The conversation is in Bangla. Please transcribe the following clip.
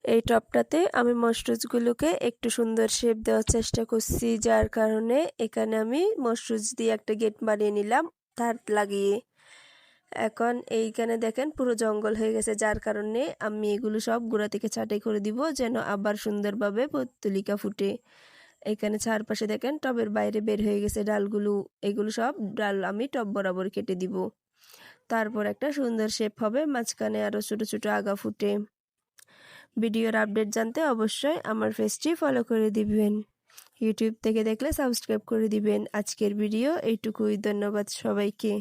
এই টবটাতে আমি মশরুজগুলোকে একটু সুন্দর শেপ দেওয়ার চেষ্টা করছি, যার কারণে এখানে আমি মশরুজ দিয়ে একটা গেট বানিয়ে নিলাম তার লাগিয়ে। এখন এইখানে দেখেন পুরো জঙ্গল হয়ে গেছে, যার কারণে আমি এগুলো সব গোড়া থেকে ছাঁটাই করে দিব যেন আবার সুন্দরভাবে পত্তলিকা ফুটে। এখানে চারপাশে দেখেন টবের বাইরে বের হয়ে গেছে ডালগুলো, এগুলো সব ডাল আমি টব বরাবর কেটে দিব। তারপর একটা সুন্দর শেপ হবে, মাঝখানে আরও ছোট ছোট আগা ফুটে। ভিডিওর আপডেট জানতে অবশ্যই আমার পেজটি ফলো করে দিবেন। ইউটিউব থেকে দেখলে সাবস্ক্রাইব করে দিবেন। আজকের ভিডিও এইটুকুই, ধন্যবাদ সবাইকে।